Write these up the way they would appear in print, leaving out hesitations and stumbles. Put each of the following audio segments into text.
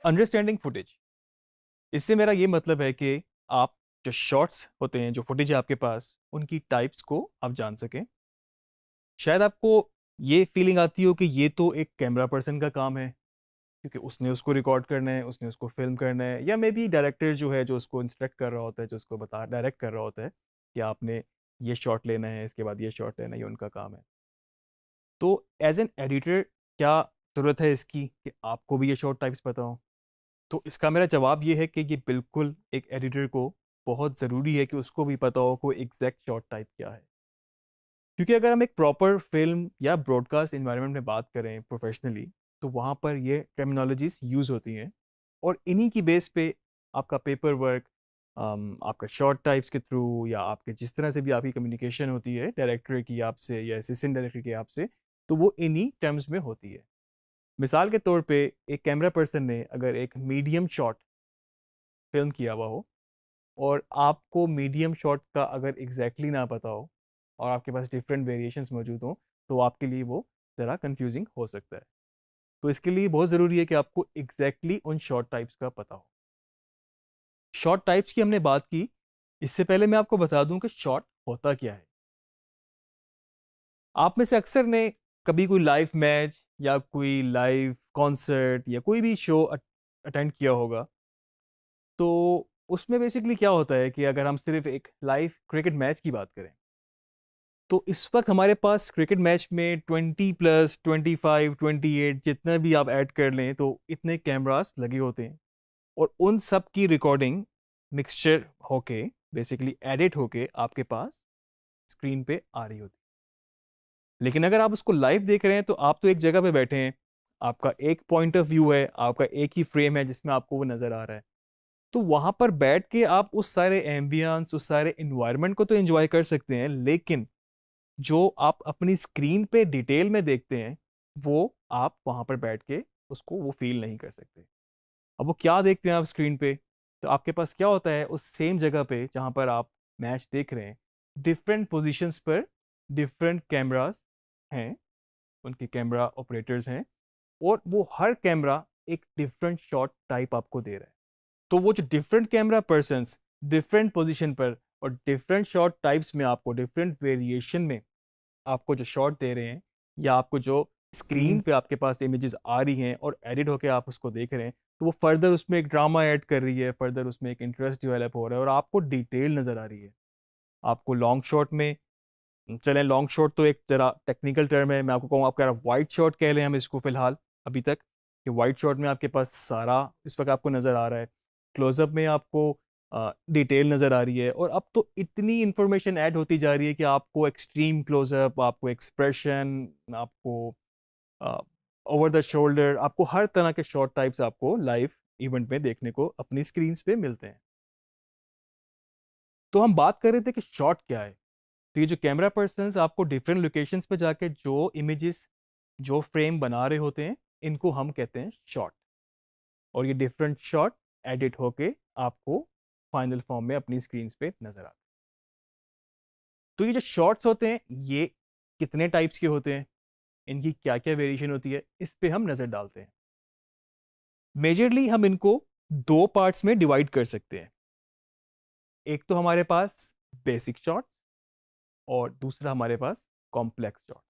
Understanding footage, इससे मेरा ये मतलब है कि आप जो शॉट्स होते हैं, जो फुटेज है आपके पास, उनकी टाइप्स को आप जान सकें। शायद आपको ये फीलिंग आती हो कि ये तो एक कैमरा पर्सन का काम है, क्योंकि उसने उसको रिकॉर्ड करना है, उसने उसको फिल्म करना है, या मे बी डायरेक्टर जो है, जो उसको इंस्ट्रक्ट कर रहा होता है, जो उसको बता डायरेक्ट कर रहा होता है कि आपने ये शॉट लेना है, इसके बाद ये शॉट लेना है, ये उनका काम है। तो एज एन एडिटर, क्या ज़रूरत है इसकी कि आपको भी ये शॉट टाइप्स पता हो? तो इसका मेरा जवाब ये है कि ये बिल्कुल एक एडिटर को बहुत ज़रूरी है कि उसको भी पता हो कोई एग्जैक्ट शॉट टाइप क्या है। क्योंकि अगर हम एक प्रॉपर फिल्म या ब्रॉडकास्ट इन्वायरमेंट में बात करें प्रोफेशनली, तो वहाँ पर ये टर्मिनोलॉजीज यूज़ होती हैं, और इन्हीं की बेस पे आपका पेपर वर्क, आपका शॉर्ट टाइप्स के थ्रू, या आपके जिस तरह से भी आपकी कम्युनिकेशन होती है डायरेक्टर की आपसे या असिस्टेंट डायरेक्टर की आपसे, तो वो इन्हीं टर्म्स में होती है। मिसाल के तौर पे, एक कैमरा पर्सन ने अगर एक मीडियम शॉट फिल्म किया हुआ हो, और आपको मीडियम शॉट का अगर एग्जैक्टली ना पता हो, और आपके पास डिफरेंट वेरिएशंस मौजूद हों, तो आपके लिए वो ज़रा कंफ्यूजिंग हो सकता है। तो इसके लिए बहुत ज़रूरी है कि आपको एग्जैक्टली उन शॉट टाइप्स का पता हो। शॉट टाइप्स की हमने बात की, इससे पहले मैं आपको बता दूं कि शॉट होता क्या है। आप में से अक्सर ने कभी कोई लाइव मैच या कोई लाइव कॉन्सर्ट या कोई भी शो अटेंड किया होगा। तो उसमें बेसिकली क्या होता है कि अगर हम सिर्फ एक लाइव क्रिकेट मैच की बात करें, तो इस वक्त हमारे पास क्रिकेट मैच में 20+25 28 जितना भी आप ऐड कर लें, तो इतने कैमरास लगे होते हैं, और उन सब की रिकॉर्डिंग मिक्सचर होके, बेसिकली एडिट होके आपके पास स्क्रीन पे आ रही होती है। लेकिन अगर आप उसको लाइव देख रहे हैं, तो आप तो एक जगह पे बैठे हैं, आपका एक पॉइंट ऑफ व्यू है, आपका एक ही फ्रेम है जिसमें आपको वो नज़र आ रहा है। तो वहां पर बैठ के आप उस सारे एम्बियंस, उस सारे इन्वायरमेंट को तो एंजॉय कर सकते हैं, लेकिन जो आप अपनी स्क्रीन पे डिटेल में देखते हैं, वो आप वहां पर बैठ के उसको वो फील नहीं कर सकते। अब वो क्या देखते हैं आप स्क्रीन पे? तो आपके पास क्या होता है, उस सेम जगह पे जहां पर आप मैच देख रहे हैं, डिफरेंट पोजीशंस पर डिफरेंट कैमरास हैं, उनके कैमरा ऑपरेटर्स हैं, और वो हर कैमरा एक डिफरेंट शॉट टाइप आपको दे रहा है। तो वो जो different camera persons different position पर और डिफरेंट शॉट टाइप्स में आपको डिफरेंट वेरिएशन में आपको जो शॉट दे रहे हैं, या आपको जो स्क्रीन पे आपके पास इमेजेस आ रही हैं और एडिट होके आप उसको देख रहे हैं, तो वो फर्दर उसमें एक ड्रामा ऐड कर रही है, फर्दर उसमें एक इंटरेस्ट डेवलप हो रहा है, और आपको डिटेल नज़र आ रही है। आपको लॉन्ग शॉट में, चलें लॉन्ग शॉट तो एक जरा टेक्निकल टर्म है, मैं आपको कहूँ, आपका वाइड शॉट कह लें हम इसको फिलहाल अभी तक, कि वाइड शॉट में आपके पास सारा इस वक्त आपको नज़र आ रहा है। क्लोजअप में आपको डिटेल नज़र आ रही है, और अब तो इतनी इंफॉर्मेशन ऐड होती जा रही है कि आपको एक्सट्रीम क्लोजअप, आपको एक्सप्रेशन, आपको ओवर द शोल्डर, आपको हर तरह के शॉट टाइप्स आपको लाइव इवेंट में देखने को अपनी स्क्रीन पे मिलते हैं। तो हम बात कर रहे थे कि शॉट क्या है। तो ये जो कैमरा पर्सन्स आपको डिफरेंट लोकेशंस पे जाके जो इमेजेस, जो फ्रेम बना रहे होते हैं, इनको हम कहते हैं शॉट। और ये डिफरेंट शॉट एडिट होके आपको फाइनल फॉर्म में अपनी स्क्रीन पे नजर आते हैं। तो ये जो शॉट्स होते हैं, ये कितने टाइप्स के होते हैं, इनकी क्या क्या वेरिएशन होती है, इस पे हम नजर डालते हैं। मेजरली हम इनको दो पार्ट्स में डिवाइड कर सकते हैं। एक तो हमारे पास बेसिक शॉट्स, और दूसरा हमारे पास कॉम्प्लेक्स शॉट।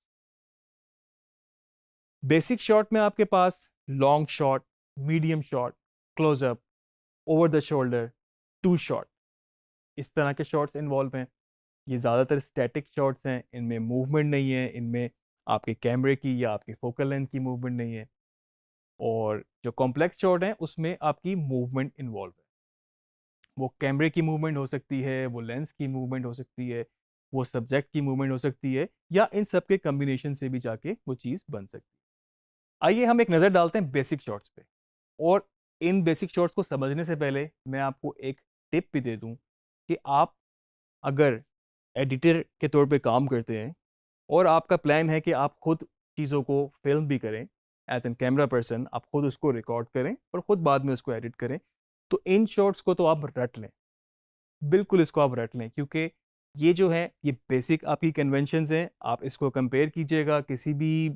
बेसिक शॉट में आपके पास long shot, medium shot, close up, over the shoulder, two shot, इस तरह के शॉट्स इन्वॉल्व हैं। ये ज़्यादातर स्टैटिक शॉट्स हैं, इनमें मूवमेंट नहीं है, इनमें आपके कैमरे की या आपकी फोकल लेंथ की मूवमेंट नहीं है। और जो कॉम्प्लेक्स शॉट हैं, उसमें आपकी मूवमेंट इन्वॉल्व है। वो कैमरे की मूवमेंट हो सकती है, वो लेंस की मूवमेंट हो सकती है, वो सब्जेक्ट की मूवमेंट हो सकती है, या इन सब के कम्बिनेशन से भी जाके वो चीज़ बन सकती है। आइए हम एक नज़र डालते हैं बेसिक शॉट्स पे। और इन बेसिक शॉट्स को समझने से पहले मैं आपको एक टिप भी दे दूं कि आप अगर एडिटर के तौर पे काम करते हैं, और आपका प्लान है कि आप खुद चीज़ों को फिल्म भी करें, एज एन कैमरा पर्सन आप खुद उसको रिकॉर्ड करें और खुद बाद में उसको एडिट करें, तो इन शॉट्स को तो आप रट लें, बिल्कुल इसको आप रट लें। क्योंकि ये जो है, ये बेसिक आपकी कन्वेंशंस हैं। आप इसको कंपेयर कीजिएगा किसी भी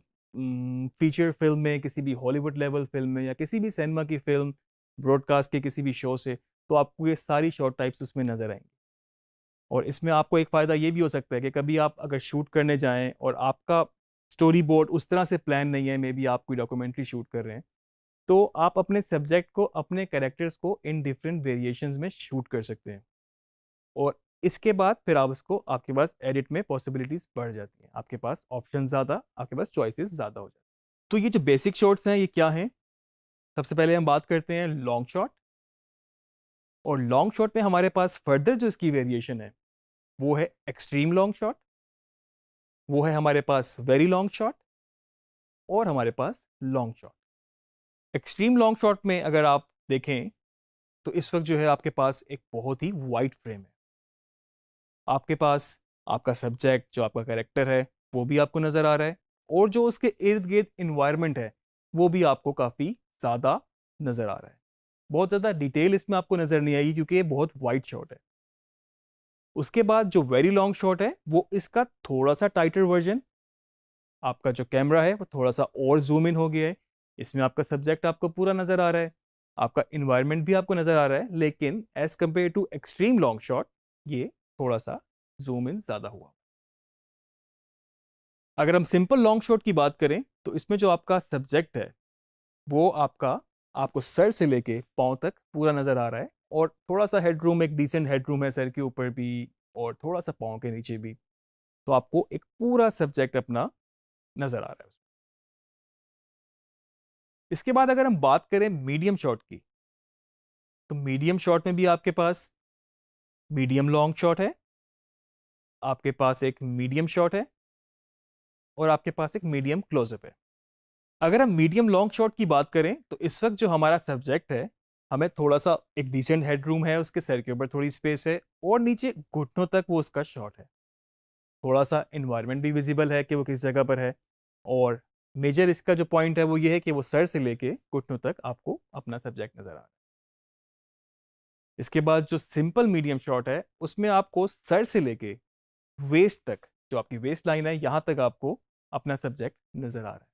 फीचर फिल्म में, किसी भी हॉलीवुड लेवल फिल्म में, या किसी भी सिनेमा की फिल्म ब्रॉडकास्ट के किसी भी शो से, तो आपको ये सारी शॉट टाइप्स उसमें नज़र आएंगी। और इसमें आपको एक फ़ायदा ये भी हो सकता है कि कभी आप अगर शूट करने जाएं और आपका स्टोरी बोर्ड उस तरह से प्लान नहीं है, मे बी आप कोई डॉक्यूमेंट्री शूट कर रहे हैं, तो आप अपने सब्जेक्ट को, अपने कैरेक्टर्स को इन डिफरेंट वेरिएशंस में शूट कर सकते हैं। और इसके बाद फिर आप उसको, आपके पास एडिट में पॉसिबिलिटीज बढ़ जाती हैं, आपके पास ऑप्शन ज़्यादा, आपके पास चॉइसेस ज़्यादा हो जाती हैं। तो ये जो बेसिक शॉट्स हैं ये क्या हैं? सबसे पहले हम बात करते हैं लॉन्ग शॉट। और लॉन्ग शॉट में हमारे पास फर्दर जो इसकी वेरिएशन है वो है एक्सट्रीम लॉन्ग शॉट, वो है हमारे पास वेरी लॉन्ग शॉट, और हमारे पास long shot. Extreme long shot में अगर आप देखें तो इस वक्त जो है आपके पास एक बहुत ही वाइड फ्रेम है। आपके पास आपका सब्जेक्ट, जो आपका कैरेक्टर है, वो भी आपको नज़र आ रहा है, और जो उसके इर्द गिर्द इन्वायरमेंट है वो भी आपको काफ़ी ज़्यादा नज़र आ रहा है। बहुत ज़्यादा डिटेल इसमें आपको नज़र नहीं आएगी क्योंकि ये बहुत वाइड शॉट है। उसके बाद जो वेरी लॉन्ग शॉट है वो इसका थोड़ा सा टाइटर वर्जन, आपका जो कैमरा है वो थोड़ा सा और जूम इन हो गया है। इसमें आपका सब्जेक्ट आपको पूरा नज़र आ रहा है, आपका इन्वायरमेंट भी आपको नज़र आ रहा है, लेकिन as compare to extreme long shot ये थोड़ा सा जूम इन ज़्यादा हुआ। अगर हम सिंपल लॉन्ग शॉट की बात करें तो इसमें जो आपका सब्जेक्ट है वो आपको सर से लेके पाँव तक पूरा नज़र आ रहा है, और थोड़ा सा हेडरूम, एक डिसेंट हेडरूम है सर के ऊपर भी और थोड़ा सा पाँव के नीचे भी, तो आपको एक पूरा सब्जेक्ट अपना नज़र आ रहा है। इसके बाद अगर हम बात करें मीडियम शॉट की, तो मीडियम शॉट में भी आपके पास मीडियम लॉन्ग शॉट है, आपके पास एक मीडियम शॉट है, और आपके पास एक मीडियम क्लोजअप है। अगर हम मीडियम लॉन्ग शॉट की बात करें तो इस वक्त जो हमारा सब्जेक्ट है, हमें थोड़ा सा एक डिसेंट हेडरूम है, उसके सर के ऊपर थोड़ी स्पेस है, और नीचे घुटनों तक वो उसका शॉट है। थोड़ा सा इन्वायरमेंट भी विजिबल है कि वो किस जगह पर है, और मेजर इसका जो पॉइंट है वो ये है कि वो सर से लेके घुटनों तक आपको अपना सब्जेक्ट नजर आ रहा है। इसके बाद जो सिंपल मीडियम शॉट है उसमें आपको सर से लेके वेस्ट तक, जो आपकी वेस्ट लाइन है, यहां तक आपको अपना सब्जेक्ट नजर आ रहा है।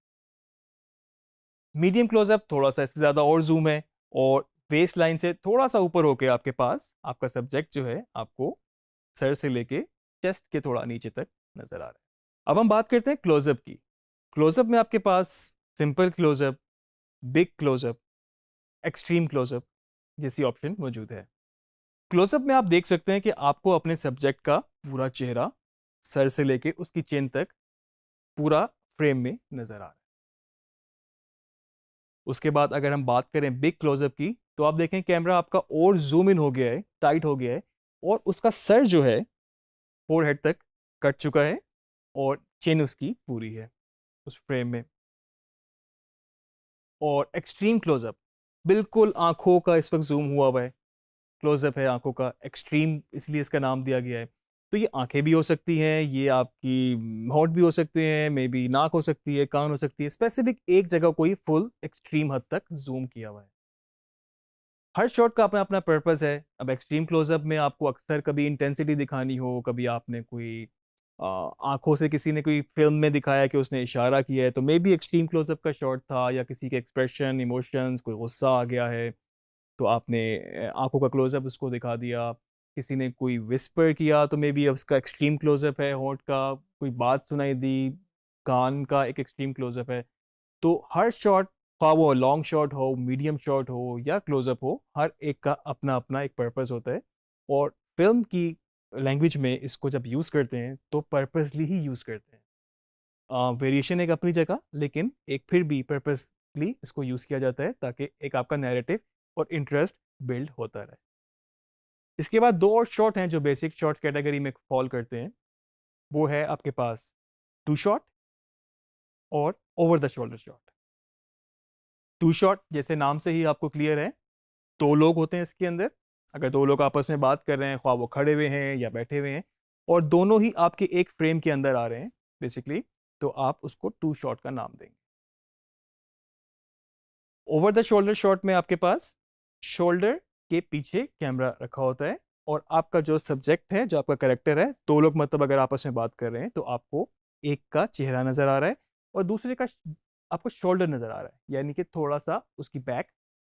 मीडियम क्लोजअप थोड़ा सा इससे ज़्यादा और जूम है, और वेस्ट लाइन से थोड़ा सा ऊपर होके आपके पास आपका सब्जेक्ट जो है आपको सर से लेके चेस्ट के थोड़ा नीचे तक नज़र आ रहा है। अब हम बात करते हैं क्लोजअप की। क्लोजअप में आपके पास simple close up, big close up, extreme close up जैसी ऑप्शन मौजूद है। क्लोजअप में आप देख सकते हैं कि आपको अपने सब्जेक्ट का पूरा चेहरा सर से लेके उसकी चिन तक पूरा फ्रेम में नज़र आ रहा है। उसके बाद अगर हम बात करें बिग क्लोजअप की, तो आप देखें कैमरा आपका और जूम इन हो गया है, टाइट हो गया है, और उसका सर जो है फोरहेड तक कट चुका है, और चिन उसकी पूरी है उस फ्रेम में। और एक्सट्रीम क्लोजअप, बिल्कुल आंखों का इस वक्त जूम हुआ है, क्लोजअप है आंखों का, एक्सट्रीम इसलिए इसका नाम दिया गया है। तो ये आंखें भी हो सकती हैं, ये आपकी होंठ भी हो सकते हैं, मे बी नाक हो सकती है, कान हो सकती है, स्पेसिफिक एक जगह को ही फुल एक्सट्रीम हद तक जूम किया हुआ है। हर शॉट का अपना अपना पर्पस है। अब एक्सट्रीम क्लोजअप में आपको अक्सर कभी इंटेंसिटी दिखानी हो, कभी आपने कोई आंखों से, किसी ने कोई फिल्म में दिखाया कि उसने इशारा किया है, तो मे बी एक्सट्रीम क्लोजअप का शॉट था, या किसी के एक्सप्रेशन, इमोशंस, कोई गुस्सा आ गया है तो आपने आंखों का क्लोजअप उसको दिखा दिया। किसी ने कोई विस्पर किया तो मे बी उसका एक्सट्रीम क्लोजअप है, होंठ का कोई बात सुनाई दी, कान का एक एक्सट्रीम क्लोजअप है। तो हर शॉट, ख्वाह वो लॉन्ग शॉट हो, मीडियम शॉट हो या क्लोजअप हो, हर एक का अपना अपना एक पर्पस होता है। और फिल्म की लैंग्वेज में इसको जब यूज़ करते हैं तो पर्पसली ही यूज़ करते हैं। वेरिएशन एक अपनी जगह, लेकिन एक फिर भी पर्पसली इसको यूज़ किया जाता है ताकि एक आपका नैरेटिव और इंटरेस्ट बिल्ड होता रहे। इसके बाद दो और शॉट हैं जो बेसिक शॉट्स कैटेगरी में फॉल करते हैं। वो है आपके पास टू शॉट और over the shoulder shot. Two shot जैसे नाम से ही आपको क्लियर है, दो लोग होते हैं इसके अंदर। अगर दो लोग आपस में बात कर रहे हैं, ख्वाह वो खड़े हुए हैं या बैठे हुए हैं, और दोनों ही आपके एक फ्रेम के अंदर आ रहे हैं बेसिकली, तो आप उसको टू शॉट का नाम देंगे। ओवर द शोल्डर शॉट में आपके पास शोल्डर के पीछे कैमरा रखा होता है, और आपका जो सब्जेक्ट है, जो आपका करेक्टर है, दो लोग मतलब अगर आपस में बात कर रहे हैं तो आपको एक का चेहरा नजर आ रहा है और दूसरे का आपको शोल्डर नजर आ रहा है, यानी कि थोड़ा सा उसकी बैक,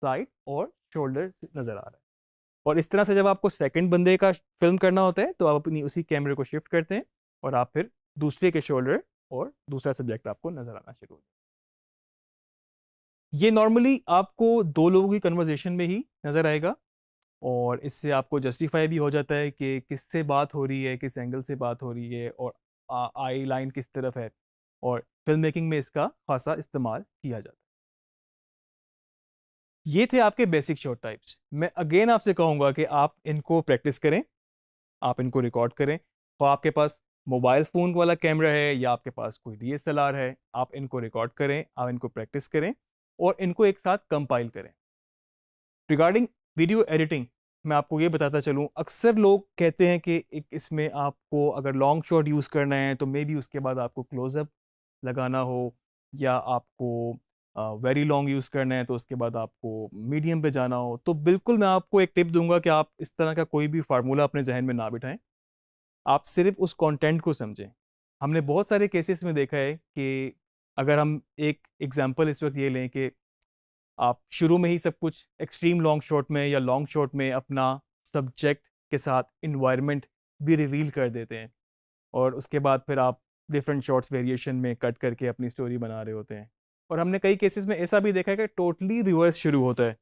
साइड और शोल्डर नज़र आ रहा है। और इस तरह से जब आपको सेकंड बंदे का फिल्म करना होता है तो आप अपनी उसी कैमरे को शिफ्ट करते हैं और आप फिर दूसरे के शोल्डर और दूसरा सब्जेक्ट आपको नज़र आना शुरू हो। ये नॉर्मली आपको दो लोगों की कन्वर्जेशन में ही नज़र आएगा और इससे आपको जस्टिफाई भी हो जाता है कि किससे बात हो रही है, किस एंगल से बात हो रही है और आई लाइन किस तरफ है। और फिल्म मेकिंग में इसका खासा इस्तेमाल किया जाता है। ये थे आपके बेसिक शॉट टाइप्स। मैं अगेन आपसे कहूँगा कि आप इनको प्रैक्टिस करें, आप इनको रिकॉर्ड करें। तो आपके पास मोबाइल फ़ोन वाला कैमरा है या आपके पास कोई DSLR है, आप इनको रिकॉर्ड करें, आप इनको प्रैक्टिस करें और इनको एक साथ कंपाइल करें। रिगार्डिंग वीडियो एडिटिंग मैं आपको ये बताता चलूँ, अक्सर लोग कहते हैं कि एक इसमें आपको अगर लॉन्ग शॉट यूज़ करना है तो मे बी उसके बाद आपको क्लोज़अप लगाना हो, या आपको वेरी लॉन्ग यूज़ करना है तो उसके बाद आपको मीडियम पे जाना हो। तो बिल्कुल मैं आपको एक टिप दूंगा कि आप इस तरह का कोई भी फार्मूला अपने जहन में ना बिठाएं, आप सिर्फ उस कंटेंट को समझें। हमने बहुत सारे केसेस में देखा है कि अगर हम एक एग्जांपल इस वक्त ये लें कि आप शुरू में ही सब कुछ एक्सट्रीम लॉन्ग शॉट में या लॉन्ग शॉट में अपना सब्जेक्ट के साथ इन्वायरमेंट भी रिवील कर देते हैं और उसके बाद फिर आप डिफरेंट शॉट्स वेरिएशन में कट करके अपनी स्टोरी बना रहे होते हैं। और हमने कई केसेस में ऐसा भी देखा है कि टोटली रिवर्स शुरू होता है,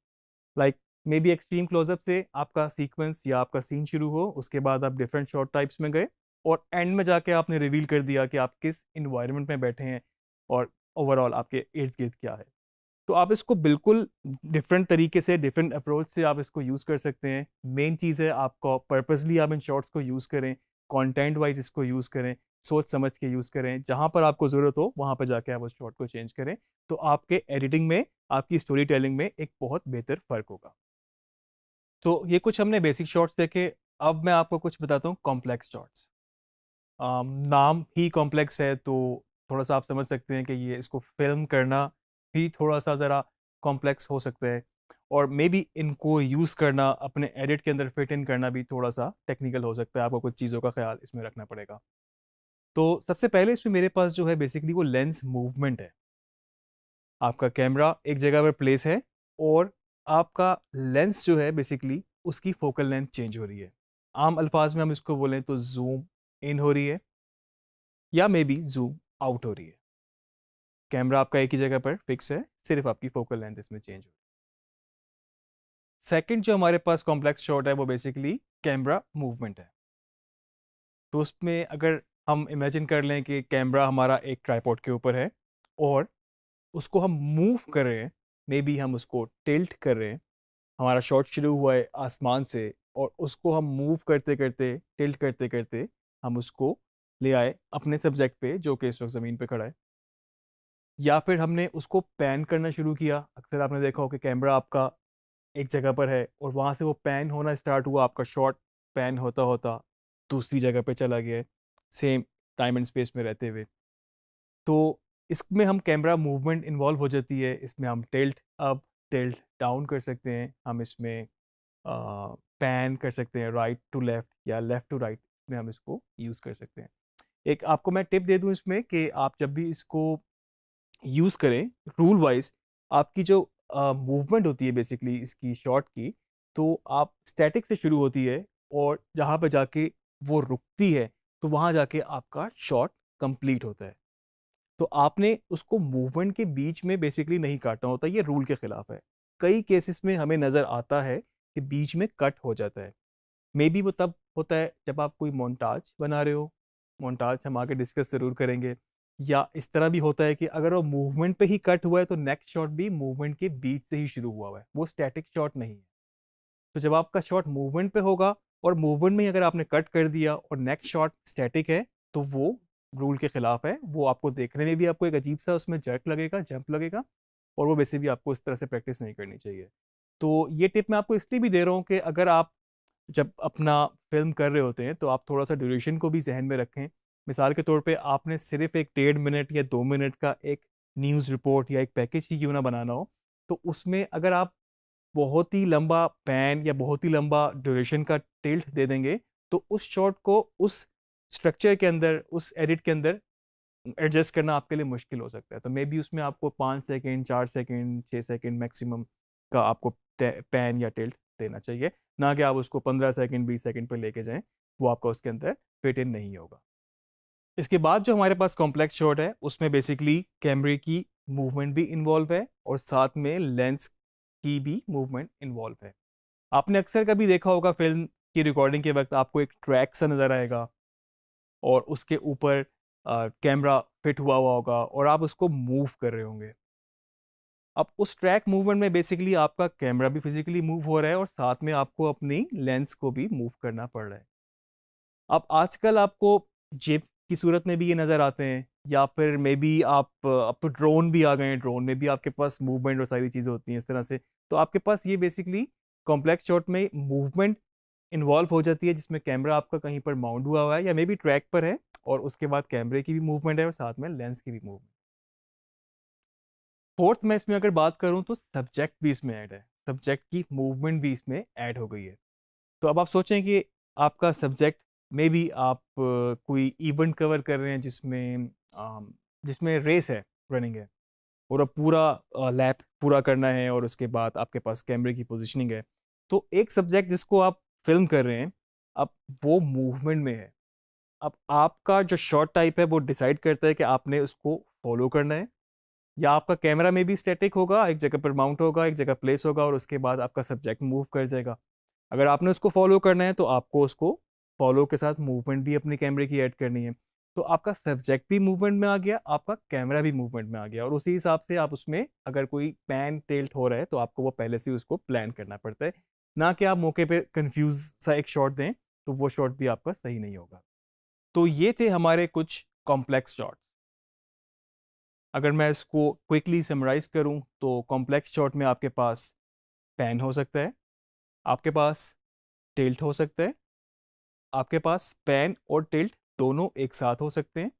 like maybe extreme close up से आपका सीक्वेंस या आपका सीन शुरू हो, उसके बाद आप डिफरेंट शॉट टाइप्स में गए और एंड में जाके आपने रिवील कर दिया कि आप किस इन्वायरमेंट में बैठे हैं और ओवरऑल आपके इर्द गिर्द क्या है। तो आप इसको बिल्कुल डिफरेंट तरीके से, डिफरेंट अप्रोच से आप इसको यूज़ कर सकते हैं। मेन चीज़ है आपको पर्पसली आप इन शॉर्ट्स को यूज़ करें, कंटेंट वाइज इसको यूज़ करें, सोच समझ के यूज़ करें। जहाँ पर आपको ज़रूरत हो वहाँ पर जाके आप उस शॉर्ट को चेंज करें, तो आपके एडिटिंग में, आपकी स्टोरी टेलिंग में एक बहुत बेहतर फ़र्क होगा। तो ये कुछ हमने बेसिक शॉर्ट्स देखे। अब मैं आपको कुछ बताता हूँ कॉम्प्लेक्स शॉर्ट्स। नाम ही कॉम्प्लेक्स है तो थोड़ा सा आप समझ सकते हैं कि ये इसको फिल्म करना भी थोड़ा सा ज़रा कॉम्प्लेक्स हो सकता है और मे बी इनको यूज़ करना, अपने एडिट के अंदर फिट इन करना भी थोड़ा सा टेक्निकल हो सकता है। आपको कुछ चीज़ों का ख्याल इसमें रखना पड़ेगा। तो सबसे पहले इसमें मेरे पास जो है बेसिकली वो लेंस मूवमेंट है। आपका कैमरा एक जगह पर प्लेस है और आपका लेंस जो है बेसिकली उसकी फोकल लेंथ चेंज हो रही है। आम अल्फाज में हम इसको बोलें तो जूम इन हो रही है या मे बी जूम आउट हो रही है। कैमरा आपका एक ही जगह पर फिक्स है, सिर्फ आपकी फोकल लेंथ इसमें चेंज हो रही है। सेकंड जो हमारे पास कॉम्प्लेक्स शॉट है वो बेसिकली कैमरा मूवमेंट है। तो उसमें अगर हम इमेजिन कर लें कि कैमरा हमारा एक ट्राइपॉड के ऊपर है और उसको हम मूव कर रहे हैं, मे बी हम उसको टिल्ट कर रहे हैं। हमारा शॉट शुरू हुआ है आसमान से और उसको हम मूव करते करते, टिल्ट करते करते हम उसको ले आए अपने सब्जेक्ट पे जो कि इस वक्त ज़मीन पे खड़ा है, या फिर हमने उसको पैन करना शुरू किया। अक्सर आपने देखा हो कि कैमरा आपका एक जगह पर है और वहाँ से वो पैन होना स्टार्ट हुआ, आपका शॉट पैन होता होता दूसरी जगह पे चला गया, सेम टाइम एंड स्पेस में रहते हुए। तो इसमें हम कैमरा मूवमेंट इन्वॉल्व हो जाती है। इसमें हम टिल्ट अप, टिल्ट डाउन कर सकते हैं, हम इसमें पैन कर सकते हैं राइट टू लेफ्ट या लेफ्ट टू राइट में हम इसको यूज़ कर सकते हैं। एक आपको मैं टिप दे दूं इसमें कि आप जब भी इसको यूज़ करें रूल वाइज, आपकी जो मूवमेंट होती है बेसिकली इसकी शॉट की, तो आप स्टैटिक से शुरू होती है और जहाँ पे जाके वो रुकती है तो वहाँ जाके आपका शॉट कंप्लीट होता है। तो आपने उसको मूवमेंट के बीच में बेसिकली नहीं काटना होता, ये रूल के खिलाफ है। कई केसेस में हमें नज़र आता है कि बीच में कट हो जाता है। मे बी वो तब होता है जब आप कोई मोन्टाज बना रहे हो, मोन्टाज हम आगे डिस्कस ज़रूर करेंगे। या इस तरह भी होता है कि अगर वो मूवमेंट पे ही कट हुआ है तो नेक्स्ट शॉट भी मूवमेंट के बीच से ही शुरू हुआ है, वो स्टैटिक शॉट नहीं है। तो जब आपका शॉट मूवमेंट पे होगा और मूवमेंट में ही अगर आपने कट कर दिया और नेक्स्ट शॉट स्टैटिक है तो वो रूल के खिलाफ है। वो आपको देखने में भी आपको एक अजीब सा उसमें जर्क लगेगा, जंप लगेगा, और वो वैसे भी आपको इस तरह से प्रैक्टिस नहीं करनी चाहिए। तो ये टिप मैं आपको इसलिए भी दे रहा हूँ कि अगर आप जब अपना फिल्म कर रहे होते हैं तो आप थोड़ा सा ड्यूरेशन को भी जहन में रखें। मिसाल के तौर पे आपने सिर्फ एक 1.5 मिनट या 2 मिनट का एक न्यूज़ रिपोर्ट या एक पैकेज ही क्यों ना बनाना हो, तो उसमें अगर आप बहुत ही लंबा पैन या बहुत ही लंबा ड्यूरेशन का टिल्ट दे देंगे तो उस शॉट को उस स्ट्रक्चर के अंदर, उस एडिट के अंदर एडजस्ट करना आपके लिए मुश्किल हो सकता है। तो मे बी उसमें आपको 5 सेकेंड, 4 सेकेंड, 6 सेकेंड मैक्सिमम का आपको पैन या टिल्ट देना चाहिए, ना कि आप उसको 15 सेकंड 20 सेकंड पे लेके जाएं, वो आपका उसके अंदर फिट इन नहीं होगा। इसके बाद जो हमारे पास कॉम्प्लेक्स शॉट है उसमें बेसिकली कैमरे की मूवमेंट भी इन्वॉल्व है और साथ में लेंस की भी मूवमेंट इन्वॉल्व है। आपने अक्सर कभी देखा होगा फिल्म की रिकॉर्डिंग के वक्त आपको एक ट्रैक सा नज़र आएगा और उसके ऊपर कैमरा फिट हुआ हुआ होगा और आप उसको मूव कर रहे होंगे। अब उस ट्रैक मूवमेंट में बेसिकली आपका कैमरा भी फिजिकली मूव हो रहा है और साथ में आपको अपनी लेंस को भी मूव करना पड़ रहा है। अब आजकल आपको जिप की सूरत में भी ये नज़र आते हैं, या फिर मे बी आप अब तो ड्रोन भी आ गए हैं, ड्रोन में भी आपके पास मूवमेंट और सारी चीज़ें होती हैं इस तरह से। तो आपके पास ये बेसिकली कॉम्प्लेक्स शॉट में मूवमेंट इन्वॉल्व हो जाती है, जिसमें कैमरा आपका कहीं पर माउंट हुआ हुआ है या मे बी ट्रैक पर है और उसके बाद कैमरे की भी मूवमेंट है और साथ में लेंस की भी मूवमेंट। फोर्थ में इसमें अगर बात करूं तो सब्जेक्ट भी इसमें ऐड है, सब्जेक्ट की मूवमेंट भी इसमें ऐड हो गई है। तो अब आप सोचें कि आपका सब्जेक्ट मे बी आप कोई इवेंट कवर कर रहे हैं जिसमें रेस है, रनिंग है, और अब पूरा लैप पूरा करना है और उसके बाद आपके पास कैमरे की पोजीशनिंग है। तो एक सब्जेक्ट जिसको आप फिल्म कर रहे हैं, अब वो मूवमेंट में है। अब आपका जो शॉट टाइप है वो डिसाइड करता है कि आपने उसको फॉलो करना है, या आपका कैमरा में भी स्टैटिक होगा, एक जगह पर माउंट होगा, एक जगह प्लेस होगा और उसके बाद आपका सब्जेक्ट मूव कर जाएगा। अगर आपने उसको फॉलो करना है तो आपको उसको फॉलो के साथ मूवमेंट भी अपने कैमरे की ऐड करनी है। तो आपका सब्जेक्ट भी मूवमेंट में आ गया, आपका कैमरा भी मूवमेंट में आ गया, और उसी हिसाब से आप उसमें अगर कोई पैन टिल्ट हो रहा है तो आपको वो पहले से उसको प्लान करना पड़ता है, ना कि आप मौके पे कंफ्यूज सा एक शॉट दें तो वो शॉट भी आपका सही नहीं होगा। तो ये थे हमारे कुछ कॉम्प्लेक्स शॉट्स। अगर मैं इसको क्विकली समराइज करूं तो कॉम्प्लेक्स शॉट में आपके पास पैन हो सकता है, आपके पास टिल्ट हो सकता है, आपके पास पैन और टिल्ट दोनों एक साथ हो सकते हैं,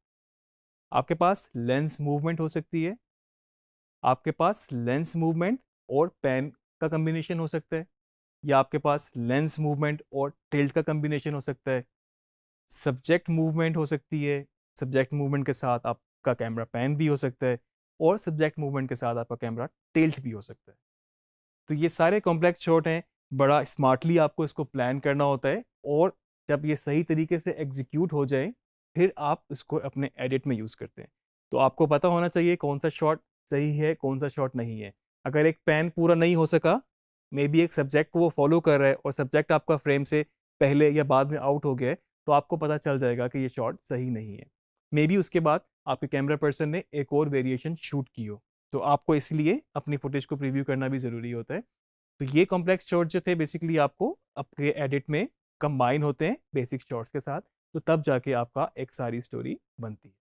आपके पास लेंस मूवमेंट हो सकती है, आपके पास लेंस मूवमेंट और पैन का कम्बिनेशन हो सकता है, या आपके पास लेंस मूवमेंट और टिल्ट का कम्बिनेशन हो सकता है, सब्जेक्ट मूवमेंट हो सकती है, सब्जेक्ट मूवमेंट के साथ आपका कैमरा पैन भी हो सकता है, और सब्जेक्ट मूवमेंट के साथ आपका कैमरा टिल्ट भी हो सकता है। तो ये सारे कॉम्प्लेक्स शॉट हैं, बड़ा स्मार्टली आपको इसको प्लान करना होता है, और जब ये सही तरीके से एग्जीक्यूट हो जाए फिर आप इसको अपने एडिट में यूज़ करते हैं। तो आपको पता होना चाहिए कौन सा शॉट सही है, कौन सा शॉट नहीं है। अगर एक पैन पूरा नहीं हो सका, मे बी एक सब्जेक्ट को वो फॉलो कर रहा है और सब्जेक्ट आपका फ्रेम से पहले या बाद में आउट हो गया है, तो आपको पता चल जाएगा कि ये शॉट सही नहीं है। मे बी उसके बाद आपके कैमरा पर्सन ने एक और वेरिएशन शूट की हो, तो आपको इसलिए अपनी फुटेज को प्रीव्यू करना भी ज़रूरी होता है। तो ये कॉम्प्लेक्स शॉट जो थे बेसिकली आपको आपके एडिट में कंबाइन होते हैं बेसिक शॉट्स के साथ, तो तब जाके आपका एक सारी स्टोरी बनती है।